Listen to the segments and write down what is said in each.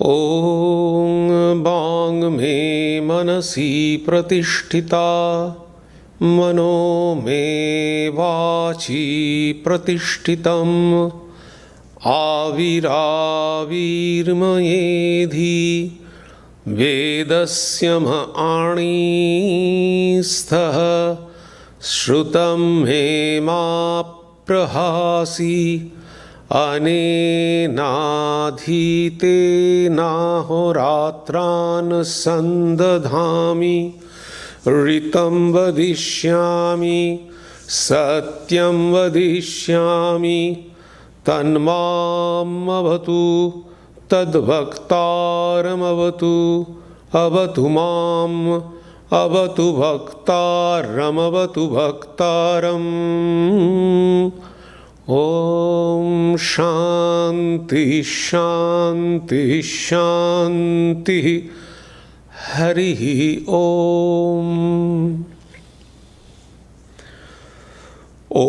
ॐ वाङ् मे मनसि प्रतिष्ठिता मनो मे वाचि प्रतिष्ठितम् आविराविर्मयेधि वेदस्य आणीस्थः श्रुतं मे मा प्रहासि अनेनाधीतेनाहोरात्रान् सन्दधामि ऋतं वदिष्यामि सत्यं वदिष्यामि तन्मामवतु तद्भक्तारमवतु अवतु माम् अवतु भक्तारमवतु भक्तारम् ॐ शान्ति शान्ति शान्ति हरिः ॐ ॐ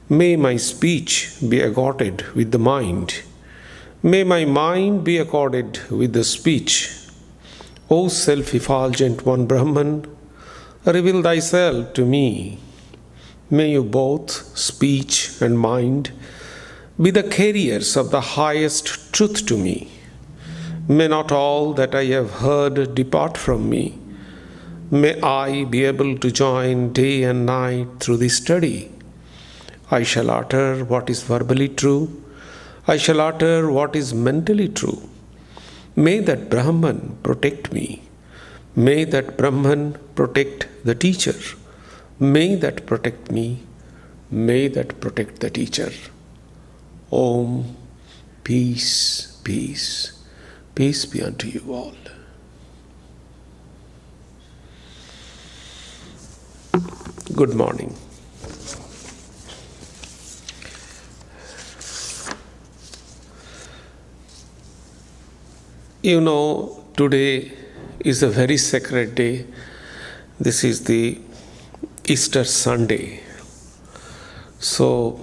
May my speech be accorded with the mind. May my mind be accorded with the speech. O self-effulgent one Brahman, reveal thyself to me. May you both, speech and mind, be the carriers of the highest truth to me. May not all that I have heard depart from me. May I be able to join day and night through this study. I shall utter what is verbally true. I shall utter what is mentally true. May that Brahman protect me. May that Brahman protect the teacher. May that protect me. May that protect the teacher. Om. Peace, peace. Peace be unto you all. Good morning. You know, today is a very sacred day. This is the Easter Sunday. So,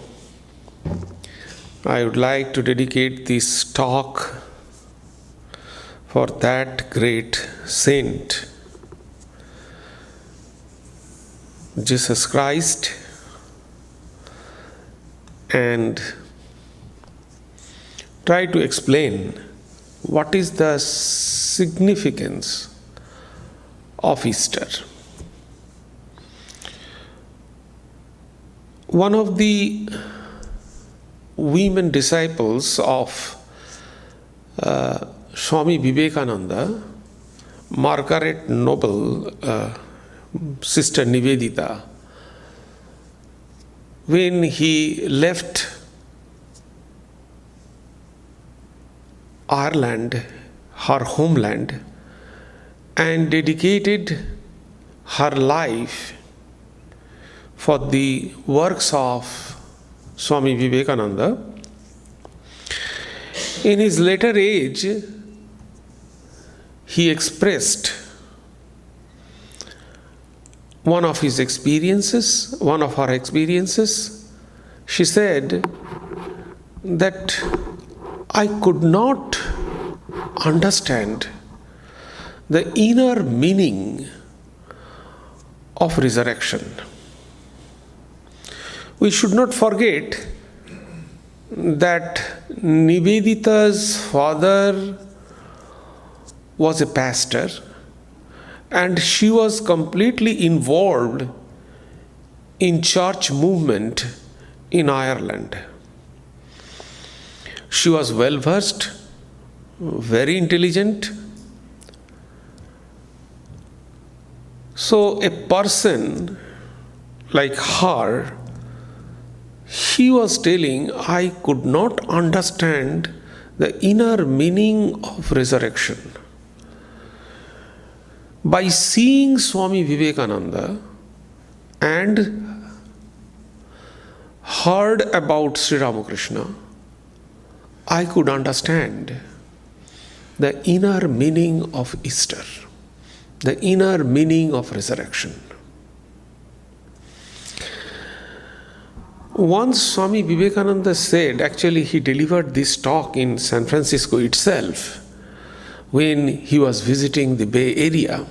I would like to dedicate this talk for that great saint, Jesus Christ, and try to explain what is the significance of Easter. One of the women disciples of Swami Vivekananda, Margaret Noble, Sister Nivedita, when he left Ireland, her homeland, and dedicated her life for the works of Swami Vivekananda. In his later age, he expressed one of her experiences. She said that I could not understand the inner meaning of resurrection. We should not forget that Nivedita's father was a pastor and she was completely involved in church movement in Ireland. She was well versed, very intelligent. So a person like her, she was telling, I could not understand the inner meaning of resurrection. By seeing Swami Vivekananda and heard about Sri Ramakrishna, I could understand the inner meaning of Easter, the inner meaning of resurrection. Once Swami Vivekananda said, actually he delivered this talk in San Francisco itself when he was visiting the Bay Area.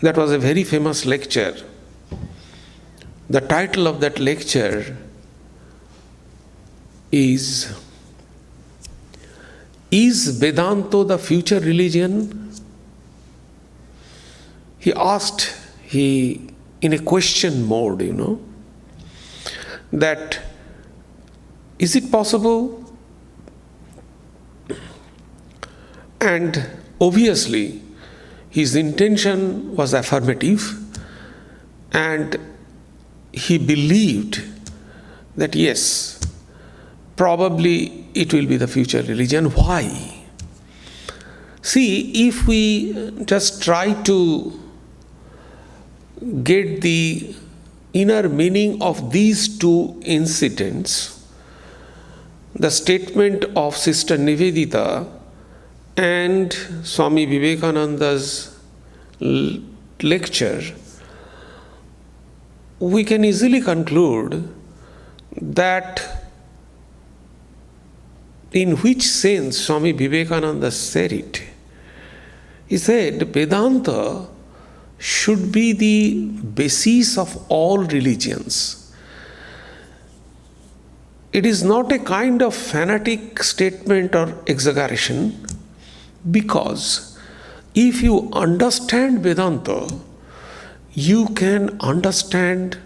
That was a very famous lecture. The title of that lecture is Vedanta the future religion? He asked, in a question mode, that is it possible? And obviously, his intention was affirmative, and he believed that yes, probably it will be the future religion. Why? See, if we just try to get the inner meaning of these two incidents, the statement of Sister Nivedita and Swami Vivekananda's lecture, we can easily conclude that in which sense Swami Vivekananda said it. He said Vedanta should be the basis of all religions. It is not a kind of fanatic statement or exaggeration, because if you understand Vedanta, you can understand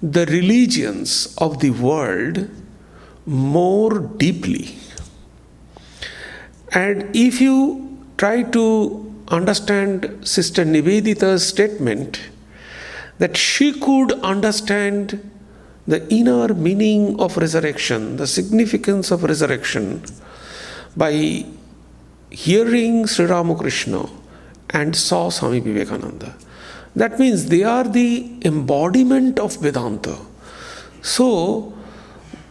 the religions of the world more deeply. And if you try to understand Sister Nivedita's statement that she could understand the inner meaning of resurrection, the significance of resurrection, by hearing Sri Ramakrishna and saw Swami Vivekananda. That means they are the embodiment of Vedanta. So,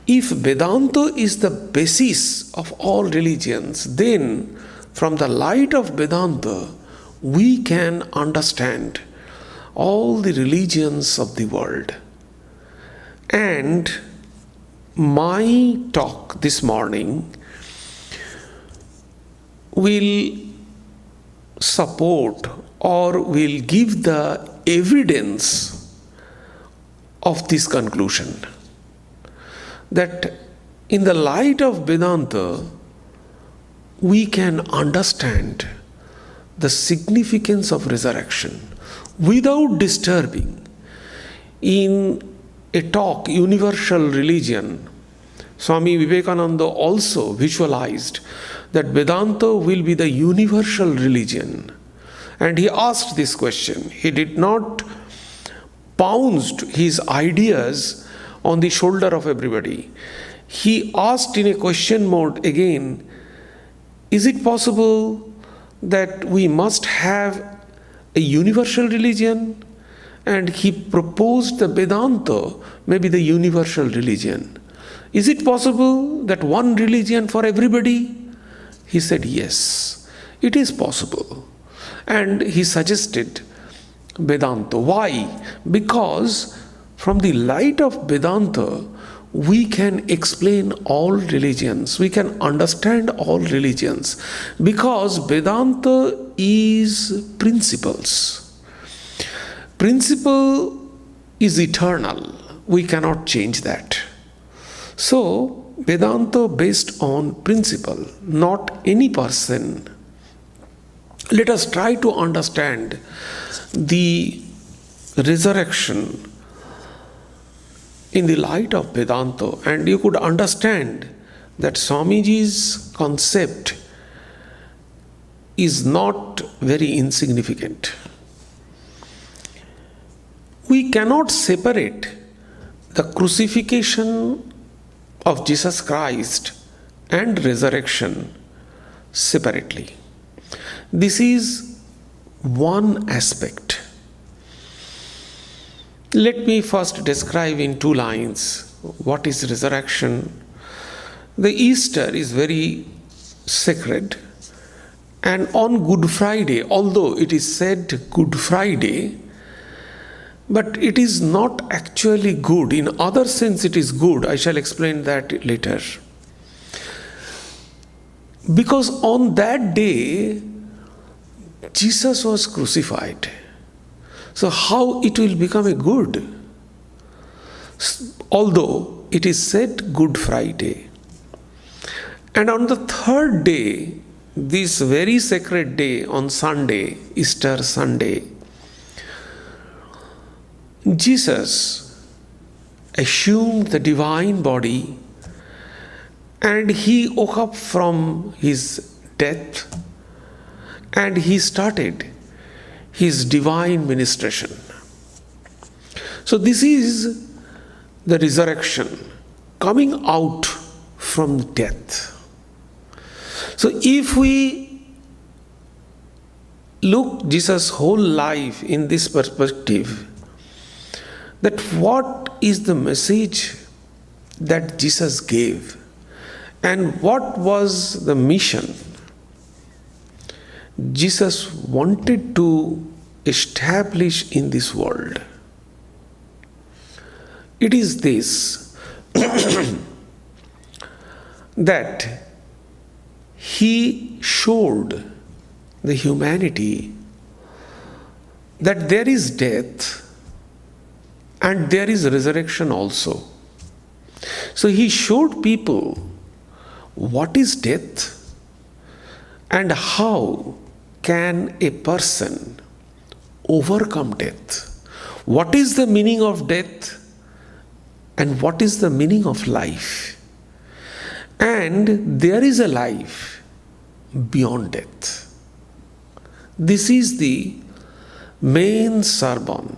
if Vedanta is the basis of all religions, then from the light of Vedanta, we can understand all the religions of the world. And my talk this morning will support or will give the evidence of this conclusion, that in the light of Vedanta, we can understand the significance of resurrection without disturbing. In a talk, Universal Religion, Swami Vivekananda also visualized that Vedanta will be the universal religion. And he asked this question. He did not pounce his ideas on the shoulder of everybody. He asked in a question mode again, is it possible that we must have a universal religion? And he proposed the Vedanta, maybe the universal religion. Is it possible that one religion for everybody? He said, yes, it is possible. And he suggested Vedanta. Why? Because from the light of Vedanta, we can explain all religions. We can understand all religions. Because Vedanta is principles. Principle is eternal. We cannot change that. So, Vedanta based on principle, not any person. Let us try to understand the resurrection in the light of Vedanta, and you could understand that Swamiji's concept is not very insignificant. We cannot separate the crucifixion of Jesus Christ and resurrection separately. This is one aspect. Let me first describe in 2 lines what is resurrection. The Easter is very sacred, and on Good Friday, although it is said Good Friday, But it is not actually good. In other sense, it is good. I shall explain that later. Because on that day, Jesus was crucified. So how it will become a good? Although it is said Good Friday. And on the third day, this very sacred day, on Sunday, Easter Sunday, Jesus assumed the divine body and he woke up from his death and he started his divine ministration. So this is the resurrection, coming out from death. So if we look Jesus' whole life in this perspective, that what is the message that Jesus gave and what was the mission Jesus wanted to establish in this world. It is this that he showed the humanity that there is death and there is resurrection also. So he showed people what is death and how can a person overcome death. What is the meaning of death and what is the meaning of life. And there is a life beyond death. This is the main sermon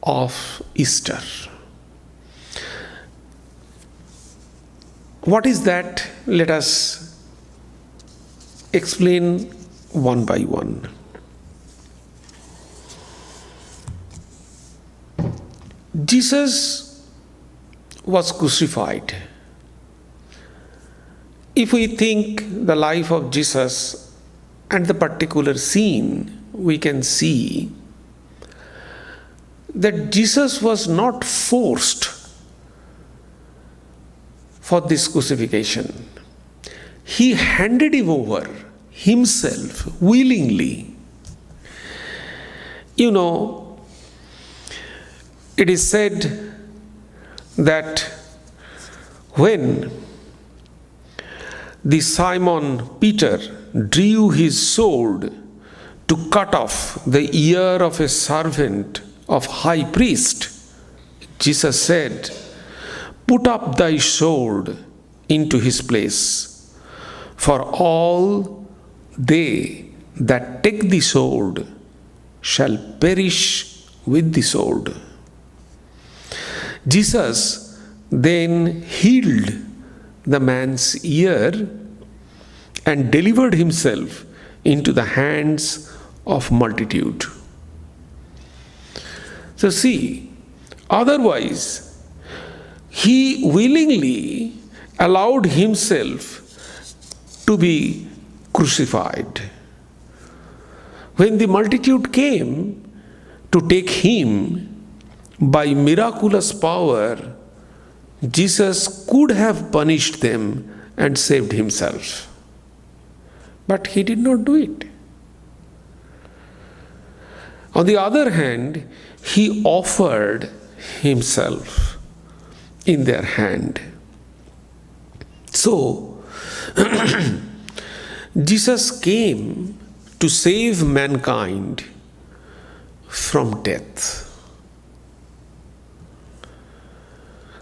of Easter. What is that? Let us explain one by one. Jesus was crucified. If we think the life of Jesus and the particular scene, we can see that Jesus was not forced for this crucifixion. He handed him over himself willingly. You know, it is said that when the Simon Peter drew his sword to cut off the ear of a servant of high priest, Jesus said, "Put up thy sword into his place, for all they that take the sword shall perish with the sword." Jesus then healed the man's ear and delivered himself into the hands of multitude. So see, otherwise, he willingly allowed himself to be crucified. When the multitude came to take him, by miraculous power, Jesus could have punished them and saved himself. But he did not do it. On the other hand, he offered himself in their hand. So, Jesus came to save mankind from death.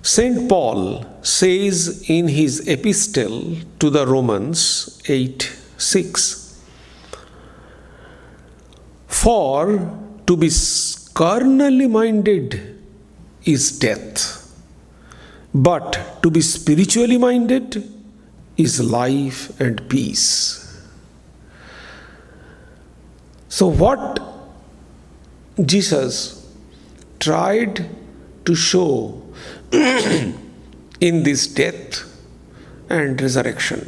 Saint Paul says in his epistle to the Romans 8:6, "For to be carnally minded is death, but to be spiritually minded is life and peace." So what Jesus tried to show in this death and resurrection,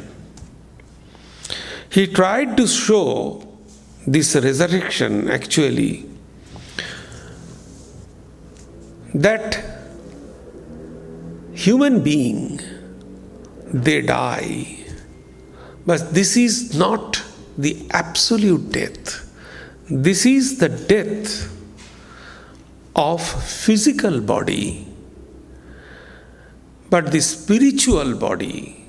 he tried to show this resurrection actually that human being, they die. But this is not the absolute death. This is the death of physical body. But the spiritual body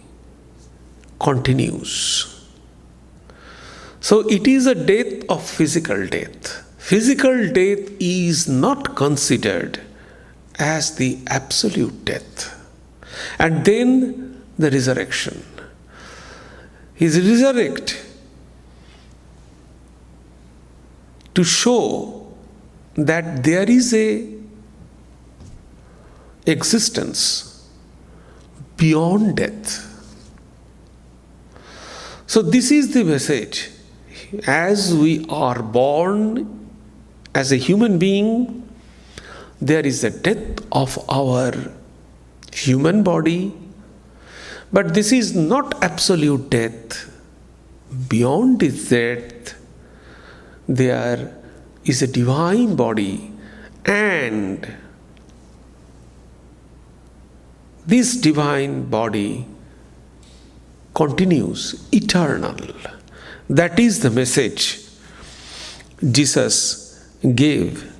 continues. So it is a death of physical death. Physical death is not considered as the absolute death. And then the resurrection. He is resurrected to show that there is a existence beyond death. So this is the message. As we are born as a human being, there is a death of our human body, but this is not absolute death. Beyond this death, there is a divine body, and this divine body continues eternal. That is the message Jesus gave.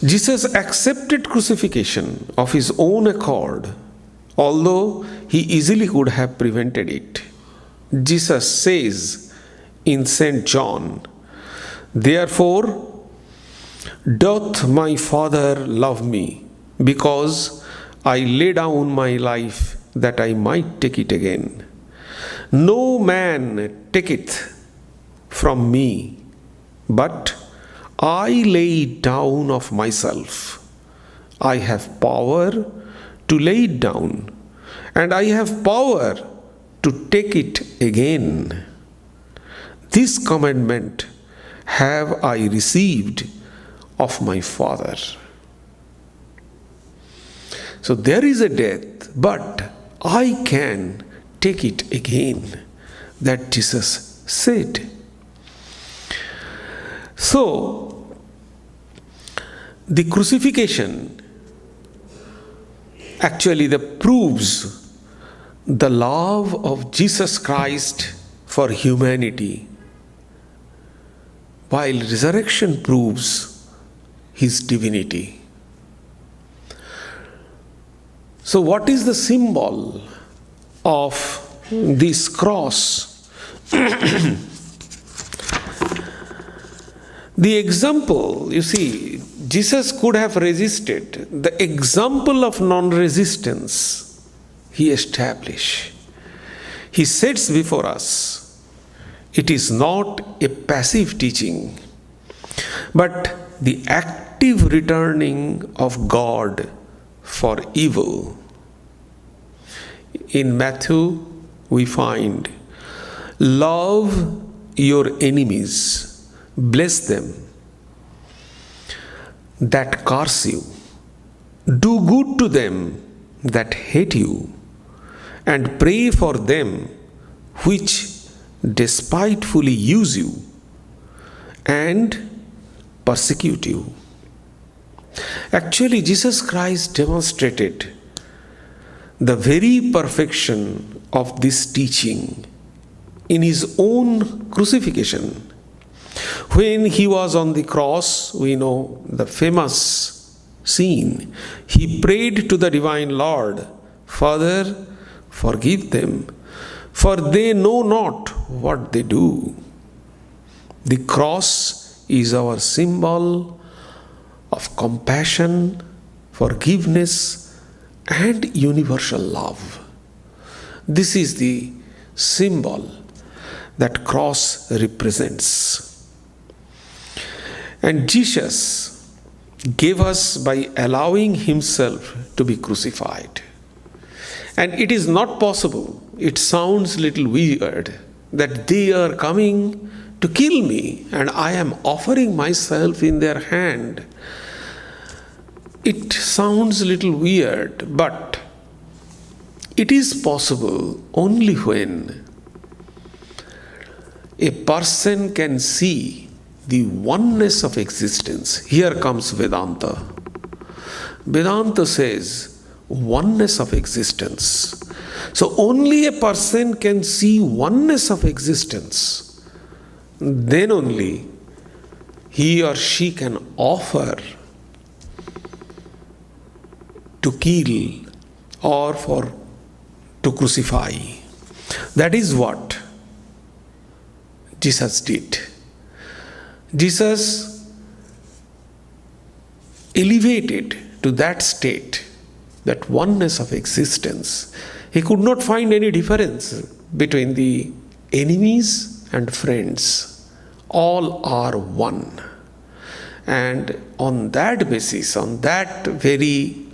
Jesus accepted crucifixion of his own accord, although he easily could have prevented it. Jesus says in St. John, "Therefore doth my Father love me, because I lay down my life that I might take it again. No man taketh from me, but I lay it down of myself. I have power to lay it down, and I have power to take it again. This commandment have I received of my Father." So there is a death, but I can take it again. That Jesus said. So, the crucifixion actually proves the love of Jesus Christ for humanity, while resurrection proves his divinity. So what is the symbol of this cross? The example, you see, Jesus could have resisted. The example of non-resistance he established. He sets before us. It is not a passive teaching, but the active returning of God for evil. In Matthew, we find, "Love your enemies, bless them that curse you, do good to them that hate you, and pray for them which despitefully use you and persecute you." Actually, Jesus Christ demonstrated the very perfection of this teaching in his own crucifixion. When he was on the cross, we know the famous scene. He prayed to the divine Lord, "Father, forgive them, for they know not what they do." The cross is our symbol of compassion, forgiveness, and universal love. This is the symbol that cross represents. And Jesus gave us by allowing himself to be crucified. And it is not possible, it sounds little weird, that they are coming to kill me and I am offering myself in their hand. It sounds a little weird, but it is possible only when a person can see the oneness of existence. Here comes Vedanta. Vedanta says oneness of existence. So only a person can see oneness of existence. Then only he or she can offer to kill or to crucify. That is what Jesus did. Jesus elevated to that state, that oneness of existence. He could not find any difference between the enemies and friends. All are one. And on that basis, on that very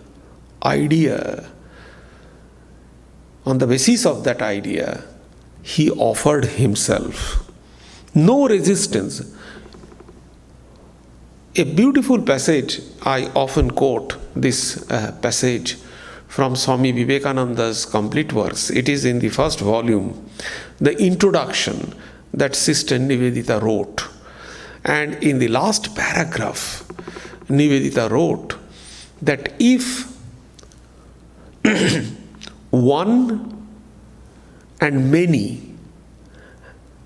idea, on the basis of that idea, he offered himself. No resistance. A beautiful passage, I often quote this passage from Swami Vivekananda's complete works. It is in the first volume, the introduction that Sister Nivedita wrote. And in the last paragraph, Nivedita wrote that if one and many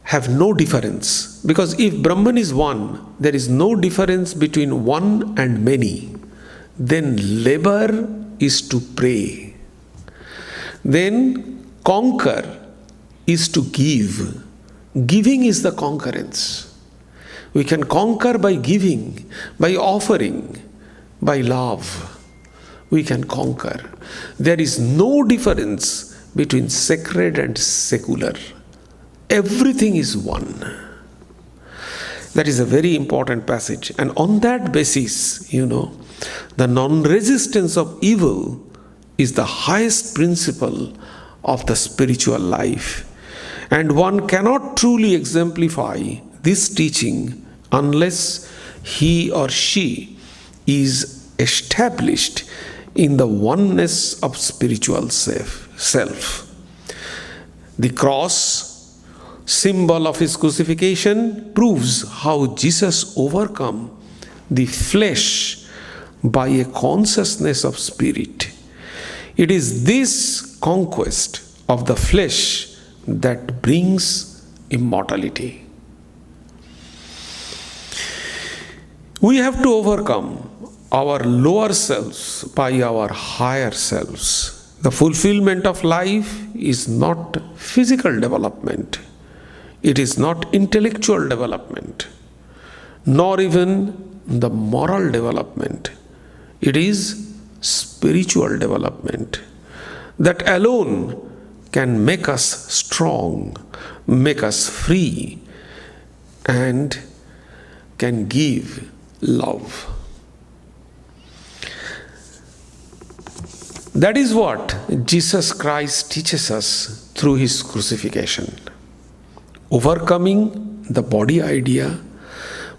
have no difference, because if Brahman is one, there is no difference between one and many, then labor is to pray. Then conquer is to give. Giving is the conquerance. We can conquer by giving, by offering, by love. We can conquer. There is no difference between sacred and secular. Everything is one. That is a very important passage. And on that basis, the non-resistance of evil is the highest principle of the spiritual life. And one cannot truly exemplify this teaching unless he or she is established in the oneness of spiritual self. The cross, symbol of his crucifixion, proves how Jesus overcome the flesh by a consciousness of spirit. It is this conquest of the flesh that brings immortality. We have to overcome our lower selves by our higher selves. The fulfillment of life is not physical development. It is not intellectual development, nor even the moral development. It is spiritual development. That alone can make us strong, make us free, and can give love. That is what Jesus Christ teaches us through his crucifixion. Overcoming the body idea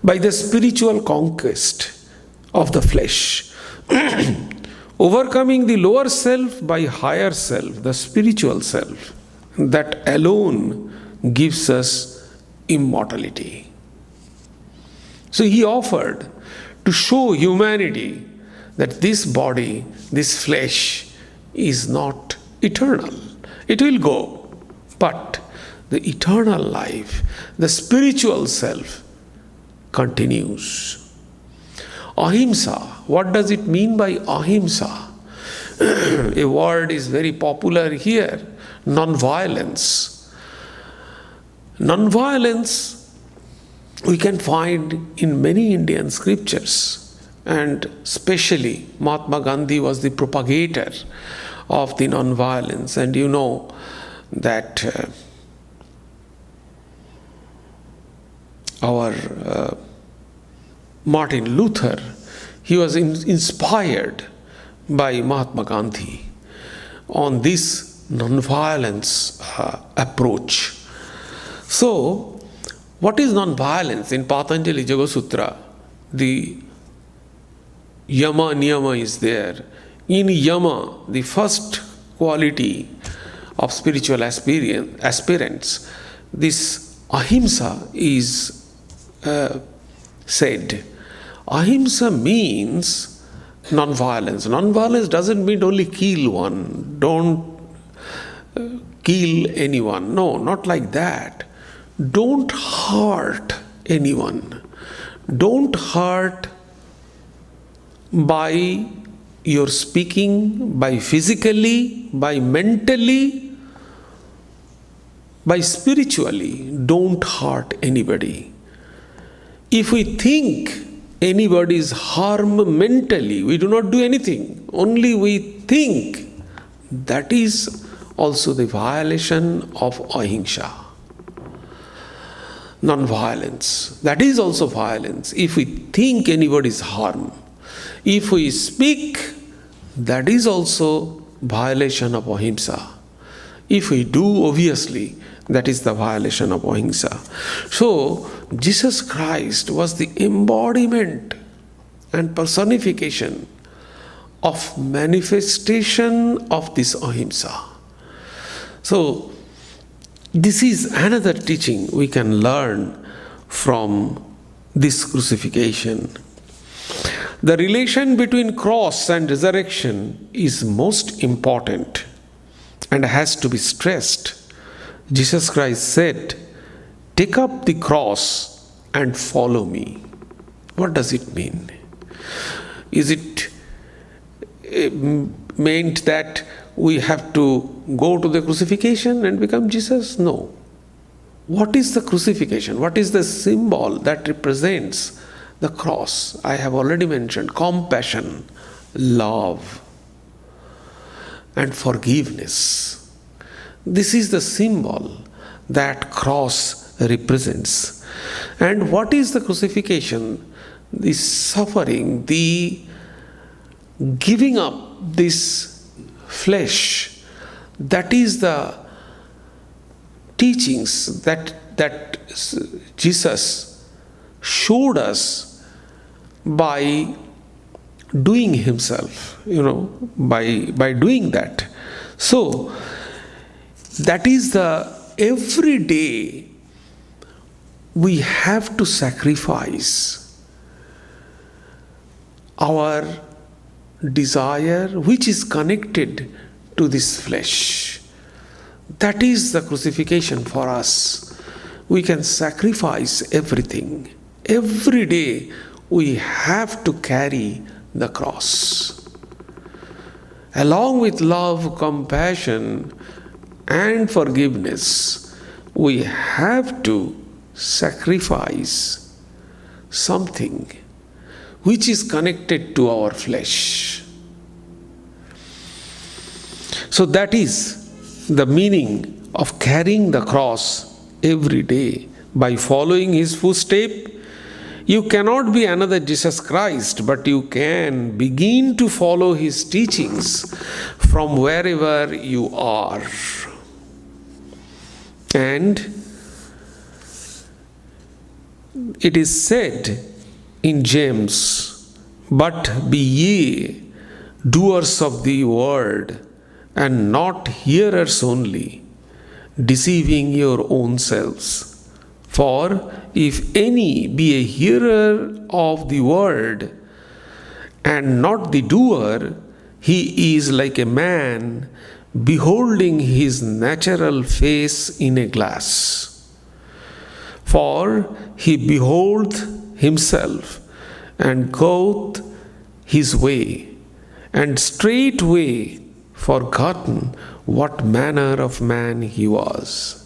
by the spiritual conquest of the flesh. Overcoming the lower self by higher self, the spiritual self. That alone gives us immortality. So he offered to show humanity that this body, this flesh, is not eternal. It will go. But the eternal life, the spiritual self, continues. Ahimsa. What does it mean by ahimsa? A word is very popular here. Non-violence. Non-violence we can find in many Indian scriptures. And especially Mahatma Gandhi was the propagator of the non-violence. And you know that our Martin Luther, he was inspired by Mahatma Gandhi on this non-violence approach. So, what is non-violence? In Patanjali Yoga Sutra, the Yama Niyama is there. In Yama, the first quality of spiritual aspirants, this ahimsa is said. Ahimsa means Non-violence. Non-violence doesn't mean only kill one. Don't kill anyone. No, not like that. Don't hurt anyone. Don't hurt by your speaking, by physically, by mentally, by spiritually. Don't hurt anybody. If we think anybody's harm mentally, we do not do anything. Only we think. That is also the violation of ahimsa. Non-violence. That is also violence. If we think anybody's harm, if we speak, that is also violation of ahimsa. If we do, obviously, that is the violation of ahimsa. So, Jesus Christ was the embodiment and personification of manifestation of this ahimsa. So, this is another teaching we can learn from this crucifixion. The relation between cross and resurrection is most important and has to be stressed. Jesus Christ said, "Take up the cross and follow me." What does it mean? Is it meant that we have to go to the crucifixion and become Jesus? No. What is the crucifixion? What is the symbol that represents the cross? I have already mentioned compassion, love, and forgiveness. This is the symbol that cross represents. And what is the crucifixion? The suffering, the giving up this flesh. That is the teachings that Jesus showed us by doing himself, by doing that. So, that is the every day we have to sacrifice our desire which is connected to this flesh. That is the crucifixion for us. We can sacrifice everything. Every day we have to carry the cross. Along with love, compassion, and forgiveness, we have to sacrifice something which is connected to our flesh. So that is the meaning of carrying the cross every day. By following his footstep, you cannot be another Jesus Christ, but you can begin to follow his teachings from wherever you are. And it is said in James, "But be ye doers of the word, and not hearers only, deceiving your own selves. For if any be a hearer of the word, and not the doer, he is like a man beholding his natural face in a glass. For he beholdeth himself, and goeth his way, and straightway forgotten what manner of man he was."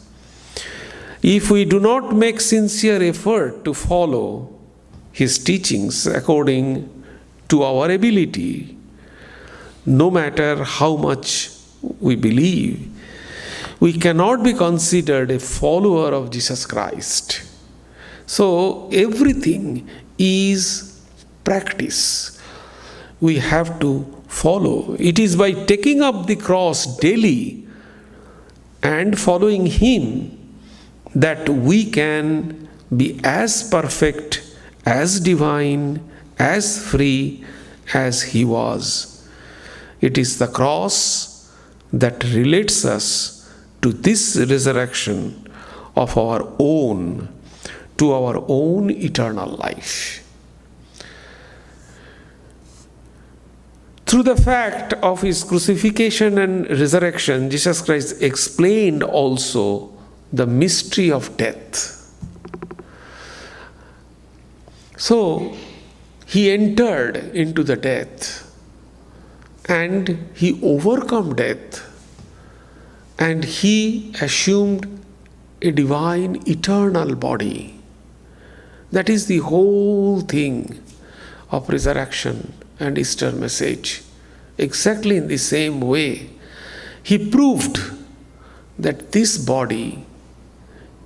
If we do not make sincere effort to follow his teachings according to our ability, no matter how much we believe, we cannot be considered a follower of Jesus Christ. So everything is practice. We have to follow. It is by taking up the cross daily and following him that we can be as perfect, as divine, as free as he was. It is the cross that relates us to this resurrection of our own, to our own eternal life. Through the fact of his crucifixion and resurrection, Jesus Christ explained also the mystery of death. So, he entered into the death and he overcome death and he assumed a divine eternal body. That is the whole thing of resurrection and Easter message. Exactly in the same way, he proved that this body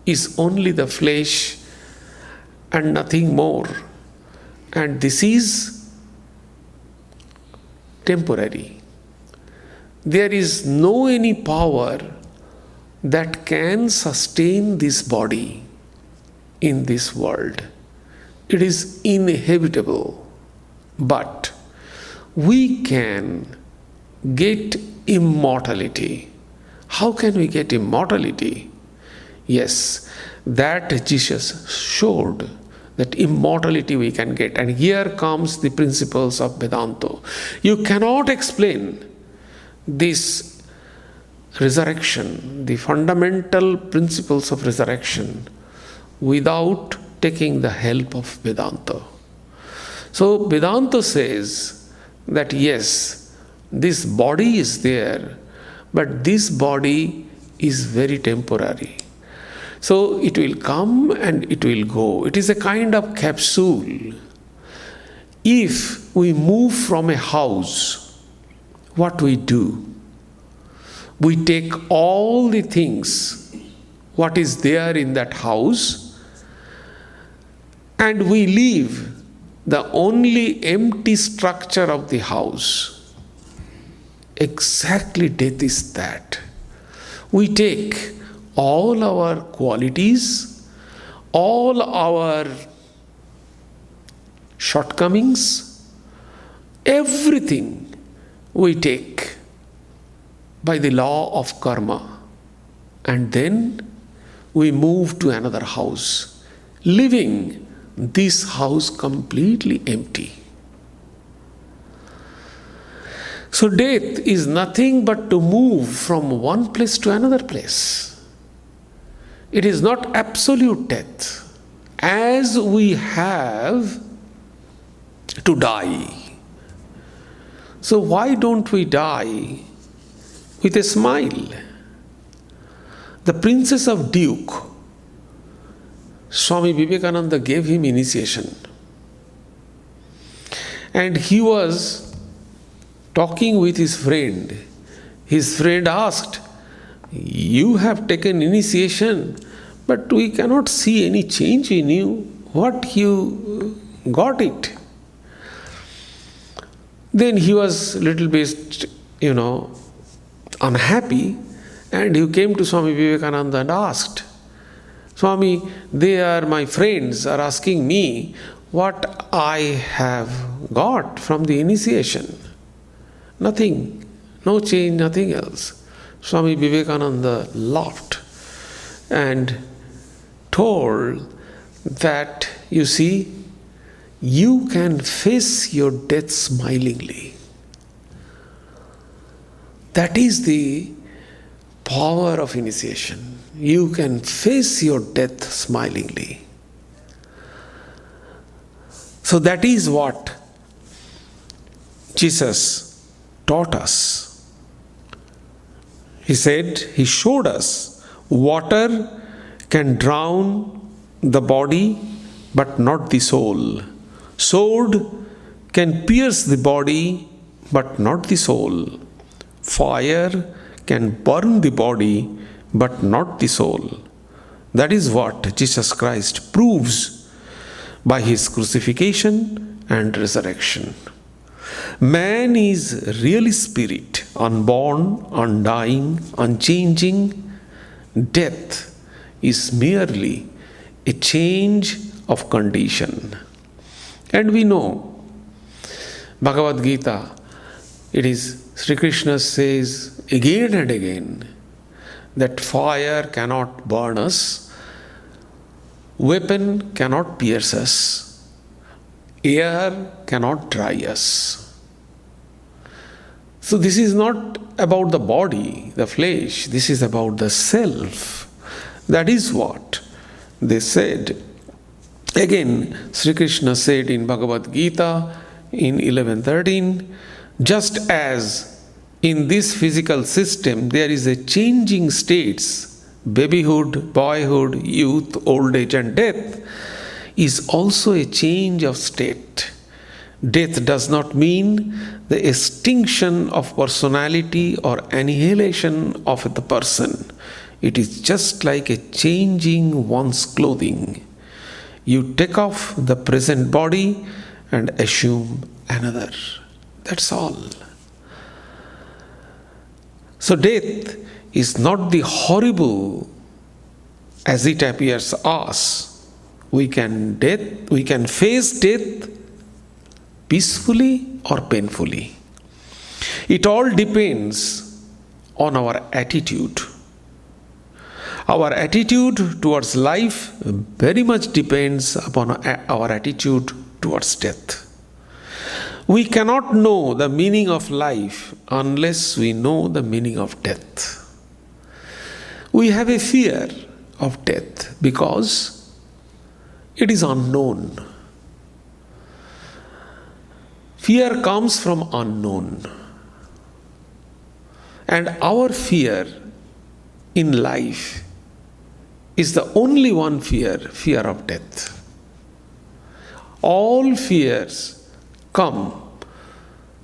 is only the flesh and nothing more. And this is temporary. There is no any power that can sustain this body in this world. It is inevitable. But we can get immortality. How can we get immortality? Yes, that Jesus showed that immortality we can get. And here comes the principles of Vedanta. You cannot explain this resurrection, the fundamental principles of resurrection, without taking the help of Vedanta. So Vedanta says that yes, this body is there, but this body is very temporary. So it will come and it will go. It is a kind of capsule. If we move from a house, what we do? We take all the things, what is there in that house, and we leave the only empty structure of the house. Exactly death is that. We take all our qualities, all our shortcomings, everything we take by the law of karma, and then we move to another house, leaving this house completely empty. So death is nothing but to move from one place to another place. It is not absolute death, as we have to die. So why don't we die with a smile? The Princess of Duke, Swami Vivekananda gave him initiation. And he was talking with his friend. His friend asked, "You have taken initiation, but we cannot see any change in you. What you got it?" Then he was a little bit, unhappy, and he came to Swami Vivekananda and asked, "Swami, my friends are asking me what I have got from the initiation. Nothing, no change, nothing else." Swami Vivekananda laughed and told that, you see, you can face your death smilingly. That is the power of initiation. You can face your death smilingly. So that is what Jesus taught us. He said, he showed us water can drown the body but not the soul. Sword can pierce the body but not the soul. Fire can burn the body but not the soul. That is what Jesus Christ proves by his crucifixion and resurrection. Man is really spirit, unborn, undying, unchanging. Death is merely a change of condition. And we know, Bhagavad Gita, it is Sri Krishna says again and again that fire cannot burn us, weapon cannot pierce us, air cannot dry us. So this is not about the body, the flesh, this is about the self. That is what they said. Again, Sri Krishna said in Bhagavad Gita in 11:13, just as in this physical system there is a changing states, babyhood, boyhood, youth, old age and death, is also a change of state. Death does not mean the extinction of personality or annihilation of the person. It is just like a changing one's clothing. You take off the present body and assume another. That's all. So death is not the horrible as it appears us. We can face death peacefully or painfully. It all depends on our attitude. Our attitude towards life very much depends upon our attitude towards death. We cannot know the meaning of life unless we know the meaning of death. We have a fear of death because it is unknown. Fear comes from unknown. And our fear in life is the only one fear of death. All fears come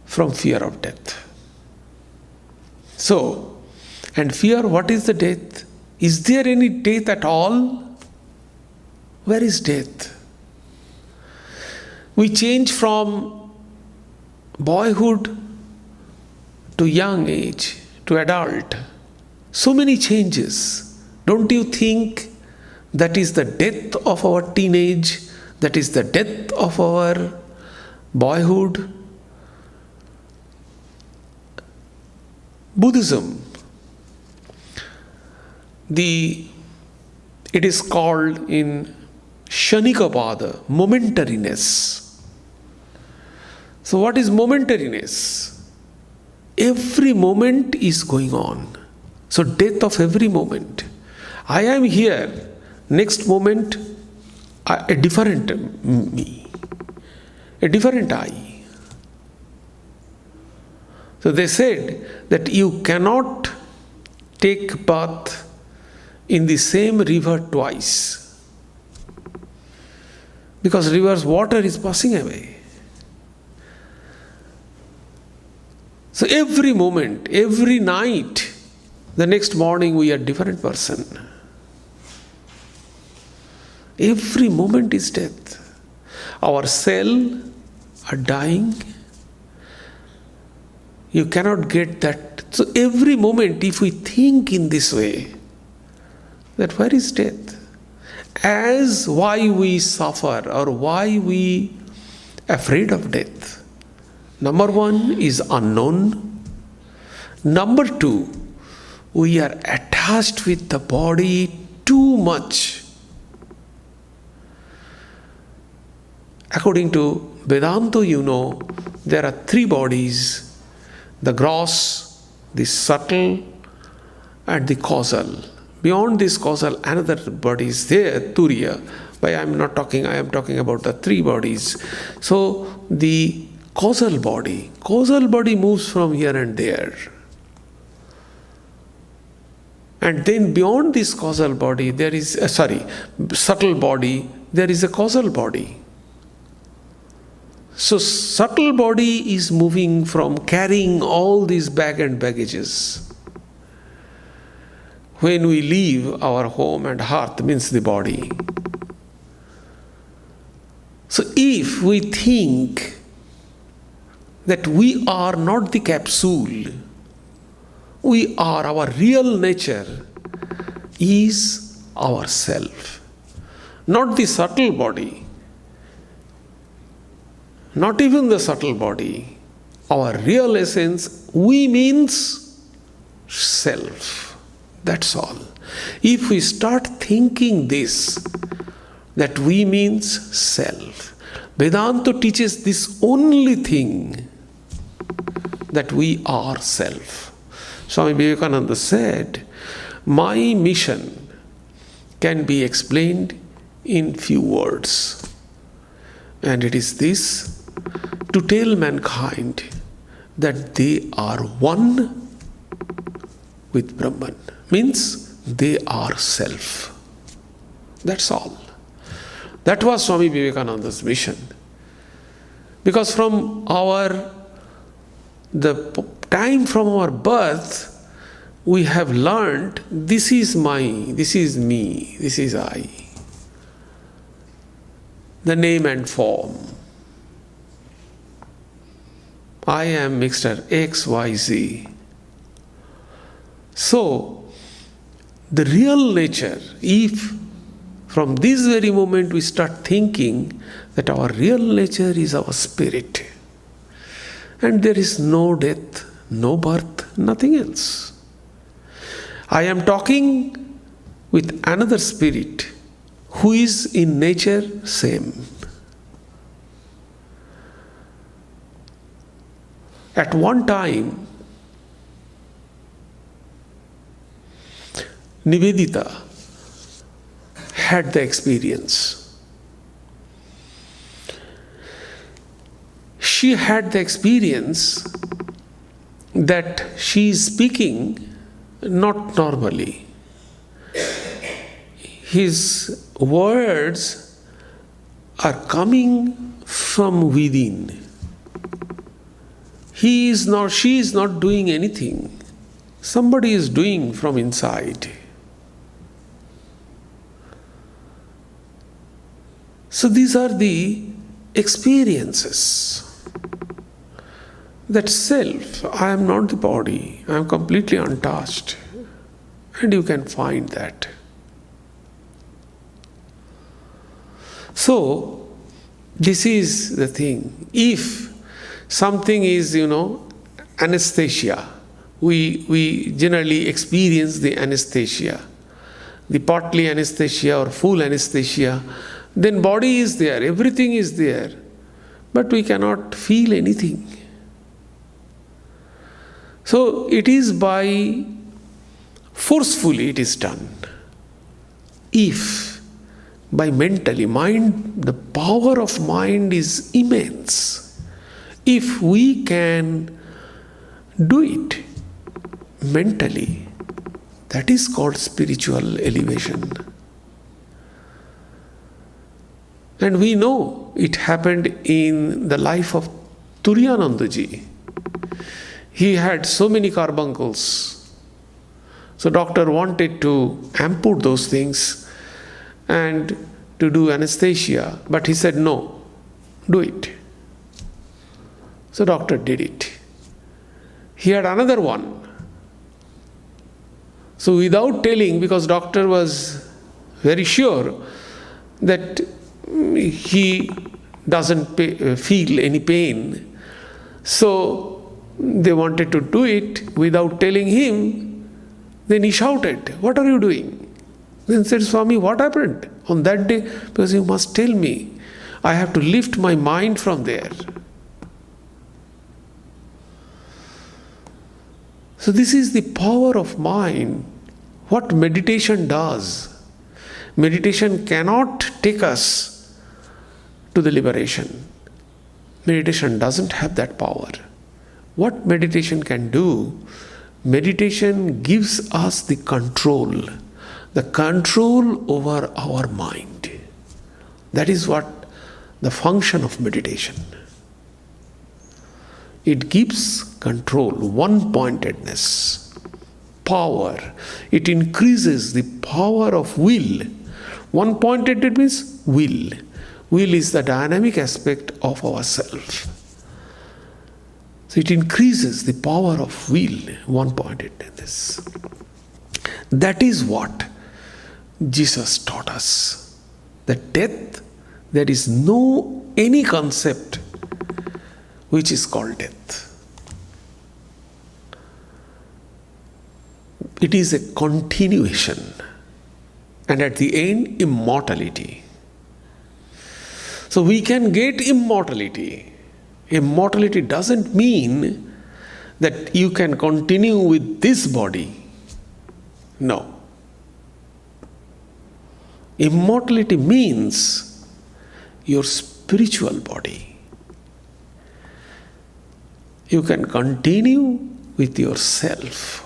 from fear of death. So, and fear, what is the death? Is there any death at all? Where is death? We change from boyhood to young age to adult. So many changes. Don't you think that is the death of our teenage? That is the death of our boyhood? Buddhism, it is called in Shanikapada, momentariness. So what is momentariness? Every moment is going on. So death of every moment. I am here, next moment a different me, a different I. So they said that you cannot take bath in the same river twice, because river's water is passing away. So every moment, every night, the next morning we are a different person. Every moment is death. Our cells are dying. You cannot get that. So every moment, if we think in this way, that where is death? As why we suffer or why we afraid of death. Number one is unknown. Number two, we are attached with the body too much. According to Vedanta, there are three bodies: the gross, the subtle, and the causal. Beyond this causal, another body is there, Turiya. But I am talking about the three bodies. So the causal body moves from here and there. And then beyond this causal body, there is, subtle body, there is a causal body. So subtle body is moving from carrying all these bag and baggages. When we leave our home and hearth, means the body. So if we think that we are not the capsule, we are, our real nature is ourself, not the subtle body. Not even the subtle body. Our real essence, we means self. That's all. If we start thinking this, that we means self, Vedanta teaches this only thing, that we are self. Swami Vivekananda said, my mission can be explained in few words. And it is this, to tell mankind that they are one with Brahman. Means they are self. That's all. That was Swami Vivekananda's mission. Because from the time from our birth, we have learned this is me, this is I. The name and form. I am Mr. XYZ. So, the real nature, if from this very moment we start thinking that our real nature is our spirit, and there is no death, no birth, nothing else. I am talking with another spirit who is in nature same. At one time, Nivedita had the experience. She had the experience that she is speaking not normally. His words are coming from within. She is not doing anything. Somebody is doing from inside. So these are the experiences. That self, I am not the body, I am completely untouched. And you can find that. So, this is the thing. If something is, anesthesia, we generally experience the anesthesia, the partly anesthesia or full anesthesia, then body is there, everything is there, but we cannot feel anything. So it is by forcefully it is done. If by mentally, the power of mind is immense. If we can do it mentally, that is called spiritual elevation. And we know it happened in the life of Turiyanandaji. He had so many carbuncles. So doctor wanted to amputate those things and to do anesthesia. But he said, no, do it. So doctor did it. He had another one. So without telling, because doctor was very sure that he doesn't feel any pain. So they wanted to do it without telling him. Then he shouted, what are you doing? Then said, Swami, what happened on that day? Because you must tell me. I have to lift my mind from there. So this is the power of mind. What meditation does. Meditation cannot take us to the liberation. Meditation doesn't have that power. What meditation can do, meditation gives us the control over our mind. That is what the function of meditation. It gives control, one-pointedness, power. It increases the power of will. One-pointed means will. Will is the dynamic aspect of ourself. So it increases the power of will, one-pointedness. That is what Jesus taught us. That death, there is no any concept which is called death. It is a continuation. And at the end, immortality. So we can get immortality. Immortality doesn't mean that you can continue with this body. No. Immortality means your spiritual body. You can continue with yourself.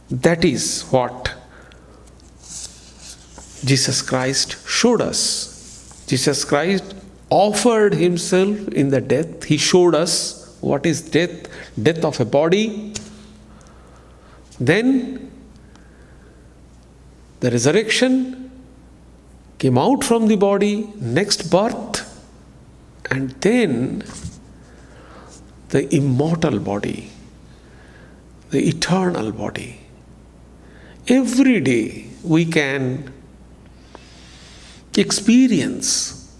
That is what Jesus Christ showed us. Jesus Christ offered himself in the death. He showed us what is death, death of a body. Then the resurrection came out from the body, next birth, and then the immortal body, the eternal body. Every day we can experience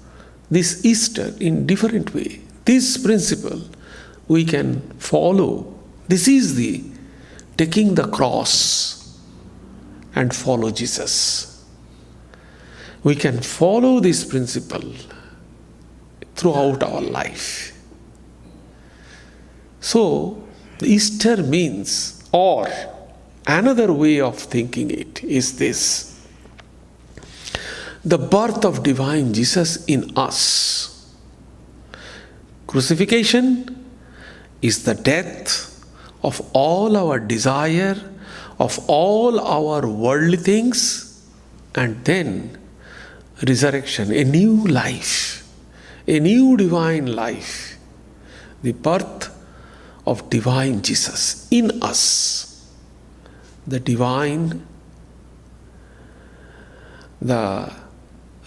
this Easter in different way. This principle we can follow. This is the taking the cross and follow Jesus. We can follow this principle throughout our life. So, Easter means, or another way of thinking it is this: the birth of divine Jesus in us. Crucifixion is the death of all our desire, of all our worldly things, and then resurrection, a new life, a new divine life, the birth of divine Jesus in us, the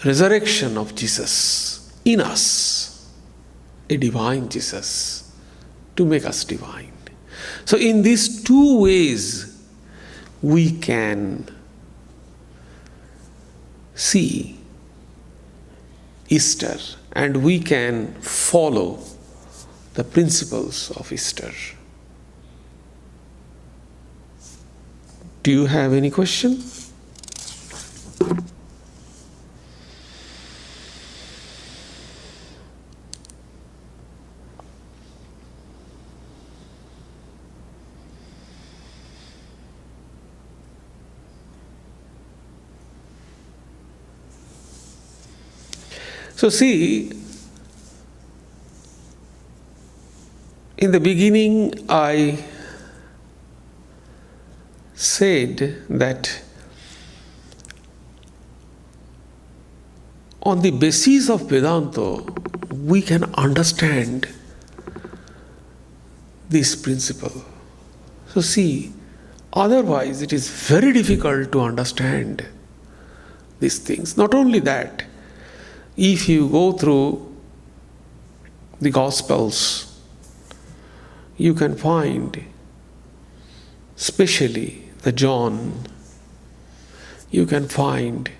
resurrection of Jesus in us, a divine Jesus to make us divine. So in these two ways we can see Easter and we can follow the principles of Easter. Do you have any question? So see, in the beginning I said that on the basis of Vedanta we can understand this principle. So see, otherwise it is very difficult to understand these things. Not only that, if you go through the Gospels, you can find, especially the John, you can find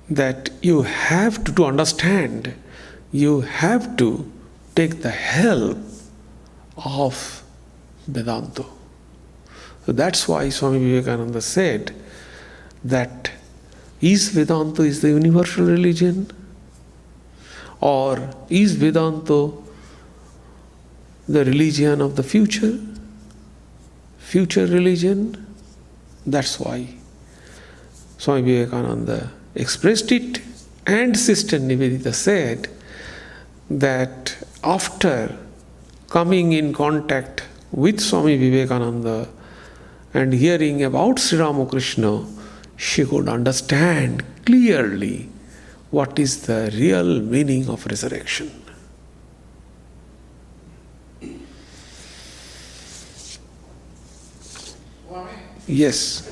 that you have to understand, you have to take the help of Vedanta. So that's why Swami Vivekananda said that is Vedanta is the universal religion, or is Vedanta the religion of the future religion? That's why Swami Vivekananda expressed it, and Sister Nivedita said that after coming in contact with Swami Vivekananda and hearing about Sri Ramakrishna, she could understand clearly what is the real meaning of resurrection. Swami? Yes.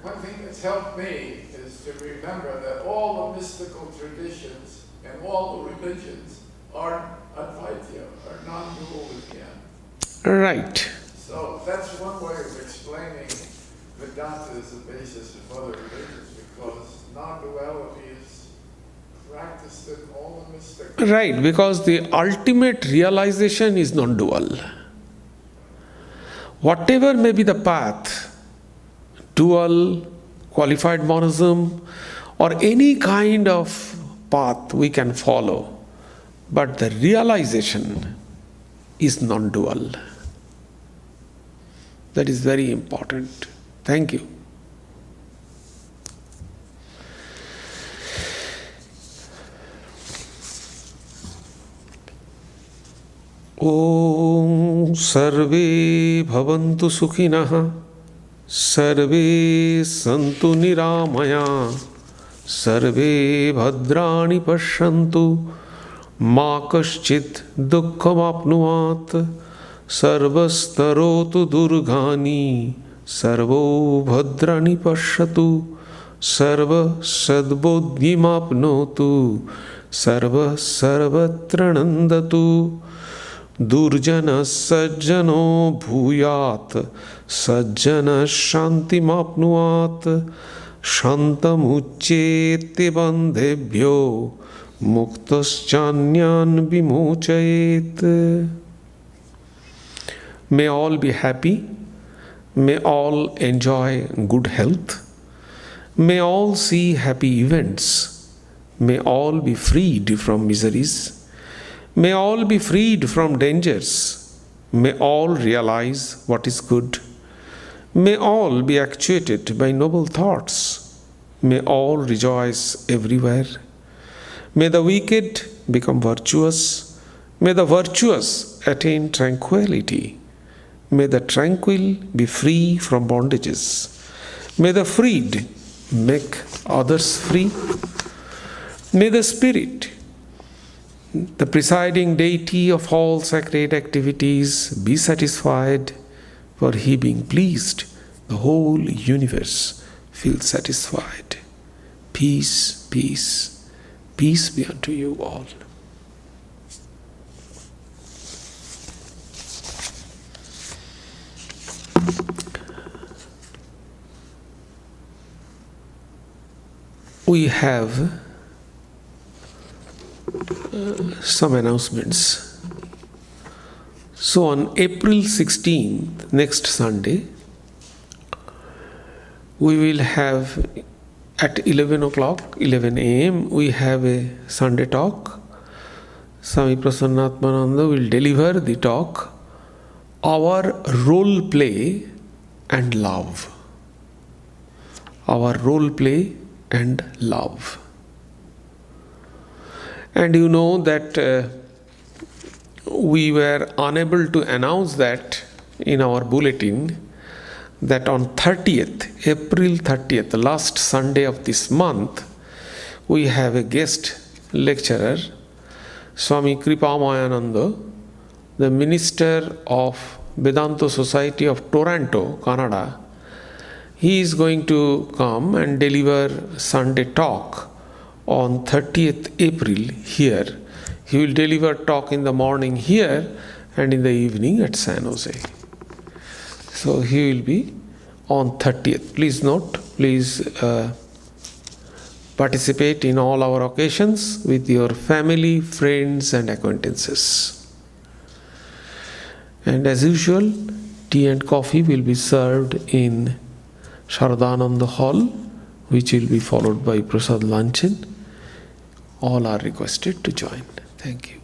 One thing that's helped me is to remember that all the mystical traditions and all the religions are Advaita, are non-dual again. Right. So that's one way of explaining Vedanta as the basis of other religions, because non-duality is practiced in all the mystical. Right, because the ultimate realization is non-dual. Whatever may be the path, dual, qualified monism, or any kind of path we can follow, but the realization is non-dual. That is very important. Thank you. Om Sarve Bhavantu Sukhinah, Sarve Santu Niramaya, Sarve Bhadrani Pashyantu, Ma Kaschit Dukkham Apnuat, Sarvastarotu Durghani, Sarvo Bhadrani Pashyatu, Sarva Sadbodhim Apnotu, Sarva Sarvatra Nandatu, Durjana Sajjano Bhuyat, Sajjana Shantim Apnuat, Shantam Uchete Bandebhyo, Muktaschanyan Vimochayet. May all be happy, may all enjoy good health, may all see happy events, may all be freed from miseries, may all be freed from dangers, may all realize what is good, may all be actuated by noble thoughts, may all rejoice everywhere, may the wicked become virtuous, may the virtuous attain tranquility, may the tranquil be free from bondages, may the freed make others free, may the Spirit, the presiding deity of all sacred activities, be satisfied, for he being pleased, the whole universe feels satisfied. Peace, peace, peace be unto you all. We have some announcements. So on April 16th, next Sunday, we will have at 11 o'clock, 11 a.m., we have a Sunday talk. Swami Prasannatmananda will deliver the talk, Our Role Play and Love. Our Role Play and Love. And you know that we were unable to announce that in our bulletin, that on 30th, April 30th, the last Sunday of this month, we have a guest lecturer, Swami Kripamayananda, the Minister of Vedanta Society of Toronto, Canada. He is going to come and deliver Sunday talk on 30th April here. He will deliver talk in the morning here and in the evening at San Jose. So he will be on 30th. Please note, please participate in all our occasions with your family, friends and acquaintances. And as usual, tea and coffee will be served in Sharadananda Hall, which will be followed by Prasad Luncheon. All are requested to join. Thank you.